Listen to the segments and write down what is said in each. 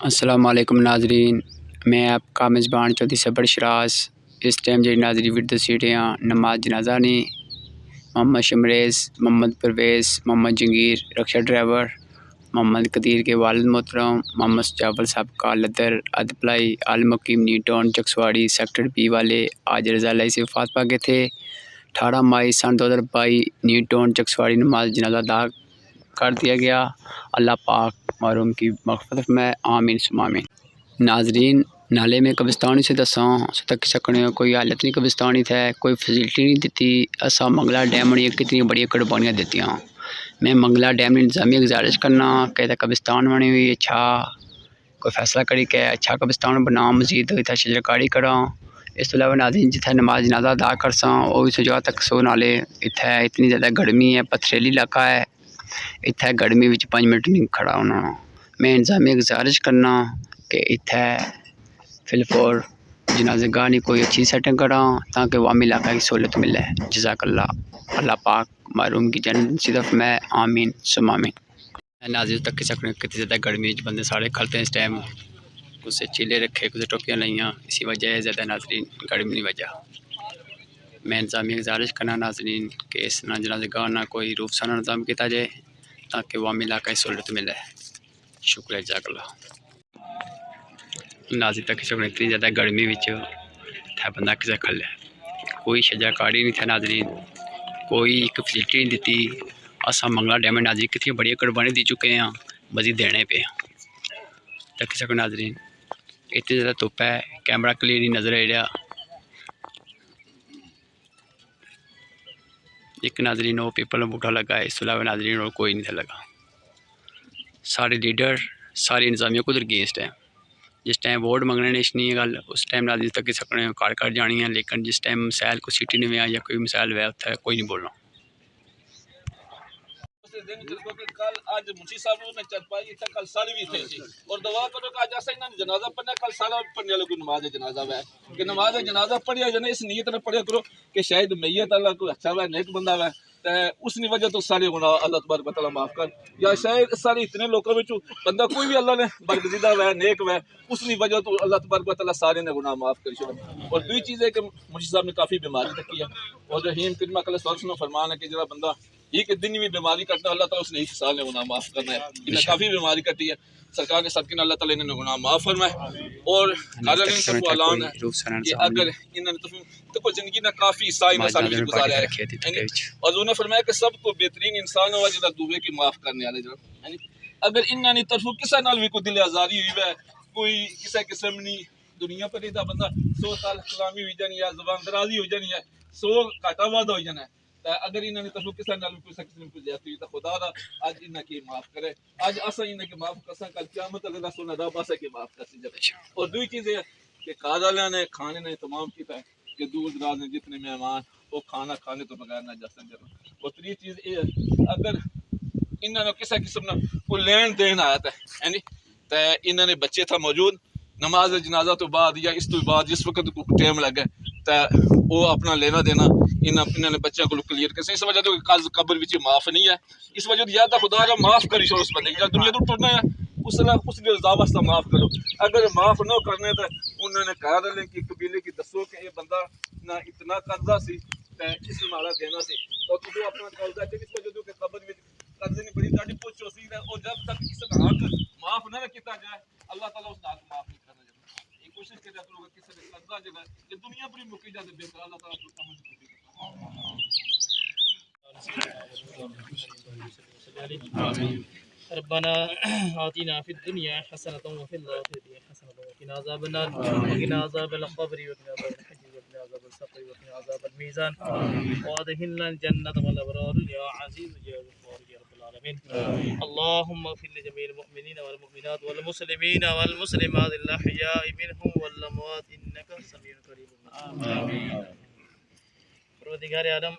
السلام علیکم ناظرین، میں آپ کا میزبان چودھری صبر شراز۔ اس ٹائم جی ناظری ورد سیٹیاں نماز جنازہ نے محمد شمریز، محمد پرویز، محمد جنگیر رکشہ ڈرائیور، محمد قدیر کے والد محترم محمد سجاول صاحب کا Lidder ادپلائی Muqeem new town چکسواڑی sector be والے آج رضا اللہ سے وفات پا گئے تھے۔ 18 مئی سن 2022 نیو ٹاؤن چکسواڑی نماز جنازہ ادا کر دیا گیا۔ اللہ پاک مرحوم کی مغفرت میں آمین ثم آمین۔ ناظرین، نالے میں قبرستانی سے دساں تک سکنے کوئی حالت نہیں قبرستانی تھے، کوئی فیسلٹی نہیں دیتی۔ اسا منگلا ڈیم نے کتنی بڑی قربانیاں دیتیاں۔ میں منگلا ڈیم نے انتظامیہ گزارش کرنا کہ قبرستان بنی ہوئی اچھا کوئی فیصلہ کری کہ اچھا قبرستان بنا، مزید اتنا شجرکاری کرا۔ اس تو علاوہ ناظرین جتھے نماز جنازہ ادا کرساں وہ بھی سو جگہ تک سو نالے اتھے اتنی زیادہ گرمی ہے، پتھریلی علاقہ ہے، اتھے گرمی وچ 5 منٹ نہیں کھڑا ہونا۔ میں انتظامیہ گزارش کرنا کہ اتھے فلفور جنازہ گاہ نہیں کوئی اچھی سیٹنگ کراں تاکہ عوامی علاقہ کی سہولت ملے۔ جزاک اللہ۔ اللہ پاک مرحوم کی جنت نصیب میں آمین ثم آمین۔ ناظرین تک کے سکنے کتنی زیادہ گرمی وچ بندے سارے کھلتے ہیں اس ٹائم، کچھ چیلے رکھے کچھ ٹوپیاں لائیاں، اسی وجہ ہے زیادہ ناظرین گرمی نہیں وجہ۔ میں انتظامیہ گزارش کرنا ناظرین کہ اس نہ جنازہ گاہ نہ کوئی روف سانہ نظام کیتا جائے تاکہ عوامی علاقہ کی سہولت ملے۔ شکریہ، جزاک اللہ۔ ناظرین تک سکنے اتنی زیادہ گرمی وچ تھا بندہ کسے کھلے، کوئی شجرکاری نہیں تھا ناظرین، کوئی ایک فیسلٹی نہیں دیتی۔ اسا منگلا ڈیم ناظرین کتنی بڑی قربانی دی چکے ہیں، مزید دینے پہ تک سکو ناظرین۔ اتنی زیادہ دھوپ ہے، کیمرہ کلیئر نہیں نظر آ رہا۔ ایک ناظرین وہ پیپل بوٹا لگا ہے، اس کے علاوہ ناظرین اور کوئی نہیں تھا لگا۔ سارے لیڈر ساری انتظامیہ کو اگینسٹ ہے۔ جس ٹائم ووٹ منگنے نے اشنی ہے گل اس ٹائم ناظرین تک سکنے کر جانی ہے، لیکن جس ٹائم مسائل کو سٹی نہیں ویا یا کوئی مسائل ہوا اتنا کوئی نہیں بولنا۔ کل آج منشی صاحب نے چل پائی تھا، کل سال بھی تھے اور دعا کرو کہ آج ایسا انہوں نے جنازہ پڑھنا، کل سالہ پڑھنے والے کو نماز جنازہ ہے کہ نماز جنازہ پڑھیا جانا، اس نیت نہ پڑھیا کرو کہ شاید میت اللہ کو اچھا ہے، نیک بندہ ہے، اس نے وجہ تو سارے گناہ اللہ تبارک و تعالیٰ معاف کر، یا شاید سارے اتنے لوگوں میں بندہ کوئی بھی اللہ نے برگزیدہ ہے، نیک ہے، اس نے وجہ تو اللہ تبارک و تعالیٰ سارے نے گناہ معاف کر چھوڑا۔ اور دوسری چیز ہے کہ منشی صاحب نے کافی بیماری تک کی ہے، اور رحیم کریم کل سلسلہ فرمان ہے کہ جڑا بندہ ایک دن بھی بیماری کرتا ہے اللہ تعالیٰ اس نے ایک سال نے گناہ معاف کرنا ہے۔ انہیں کافی بیماری کرتی ہے، سرکار نے سب کے اللہ تعالیٰ نے گناہ معاف فرمائے۔ اور کارل ان سب کو اعلان ہے کہ اگر انہوں نے تو زندگی نے کافی حصہ انہیں سال میں گزارا ہے، اور انہوں نے فرمایا کہ سب کو بہترین انسان ہوا جنہاں دوسرے کی معاف کرنے والے جنہاں اگر انہوں نے طرف کسے نال بھی کوئی دل آزاری ہوئی ہے، کوئی کسے قسم نہیں دنیا پر ایدہ بندہ 100 سال کلامی ہوئی جانی ہے، زبان درازی ہوئی جانی ہے، 100 کاٹا وعدہ ہوئی جانا ہے، اگر انہوں نے طرف کسے نال بھی کوئی قسم کوئی زیادتی ہوئی تو خدا دا آج انہاں کی معاف کرے، آج اسا انہاں کی معاف کرساں، کل قیامت اگر رسول رب اسا کی معاف کرسی جائے۔ اور دوئی چیز ہے کہ قاضیاں نے کھانے نے تمام کیتا ہے کہ دور دراز میں جتنے مہمان وہ کھانا کھانے تو بغیر نہ جا سکتے۔ اور تیسری چیز یہ ہے اگر انہوں نے کسی قسم نہ کوئی لین دین آیا تھا تو انہوں نے بچے تھا موجود نماز جنازہ تو بعد یا اس تو بعد جس وقت کو ٹائم لگے تو وہ اپنا لینا دینا انہوں نے بچوں کو کلیئر کر اس وجہ تو قبر بھی معاف نہیں ہے، اس وجہ یا تو خدا را معاف کری چھوڑ اس بندے کی دنیا تو ٹرنا ہے، اس لیے واسطہ معاف کرو۔ اگر معاف نہ کرنے تو انہوں نے کہا رہے کہ قبیلے کی دسو کہ یہ بندہ نہ اتنا قرضہ سی اس مارا دینا سی اور تو اپنا قرضہ ہے، اس وجہ کہ قبر میں قرضے نہیں بڑی داڑھی پوچھ ہوسی ہے، اور جب تک اس کا حق معاف نہ کیتا جائے اللہ تعالیٰ اس کا حق معاف نہیں کرنا جائے۔ یہ کوشش کرے کرو کہ کسی کا قرضہ جو ہے یہ دنیا پر ہی مکی جاتے بہتر اللہ تعالیٰ کو سمجھ ربنا آتنا في الدنيا حسنة وفي الآخرة حسنة وقنا عذاب النار وقنا عذاب القبر وقنا عذاب الحج وقنا عذاب السقر وقنا عذاب الميزان وادخلنا الجنة والأبرار يا عزيز يا غفار يا رب العالمين۔ اللهم اغفر لجميع المؤمنين والمؤمنات والمسلمين والمسلمات الأحياء منهم والأموات إنك سميع قريب آمين۔ پروردگار عالم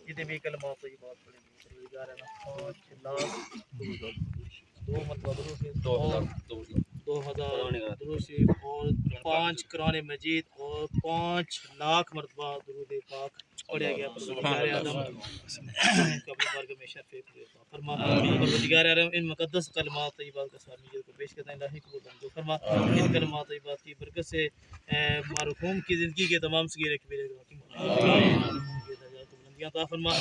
جتنے بھی کلمات طیبات پڑھیں گے پروردگار عالم 5 لاکھ 2 مرتبہ درود شریف اور 2000 درود شریف اور 5 قرآن مجید اور 5 لاکھ مرتبہ درود پاک پڑھا گیا پروردگار عالم قبر بارگاہ میں شرف عطا فرما پروردگار عالم ان مقدس کلمات طیبات کا سامنے کو پیش کرتا ہے الہی قبول منظور فرما ان کلمات طیبات کی برکت سے مرحوم کی زندگی کے تمام صغیرہ کبیرہ گناہوں کی درجات کو بلندیاں عطا فرما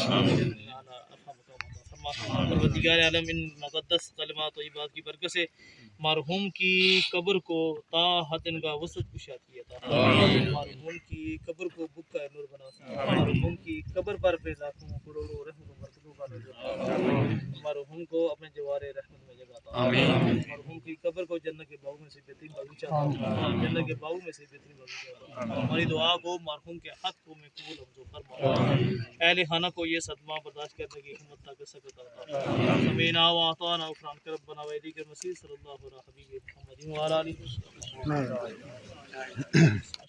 پروردگار عالم ان مقدس کلمات طیبات کی برکت سے مرحوم کی قبر کو تا حد ان کا وسط کشاد کیا تھا مرحوم کی قبر کو بک کا نور بنا مرحوم کی قبر پر اپنے لاکھوں کروڑوں رحمت و برکتوں کا نظر مرحوم کو اپنے جوار رحمت میں جگہ تھا مرحوم کی قبر کو جنت کے باغ میں سے بہترین باغیچہ تھا جنت کے باغ میں سے بہترین باغیچہ تھا ہماری دعا کو مرحوم کے حق کو میں قبول منظور فرما اہل خانہ کو یہ صدمہ برداشت کرنے کی ہمت طاقت سکت عطا سمینا و اطعنا غفران کرب بنا ویلی کے مسیح صلی اللہ علیہ حبیب محمد و علی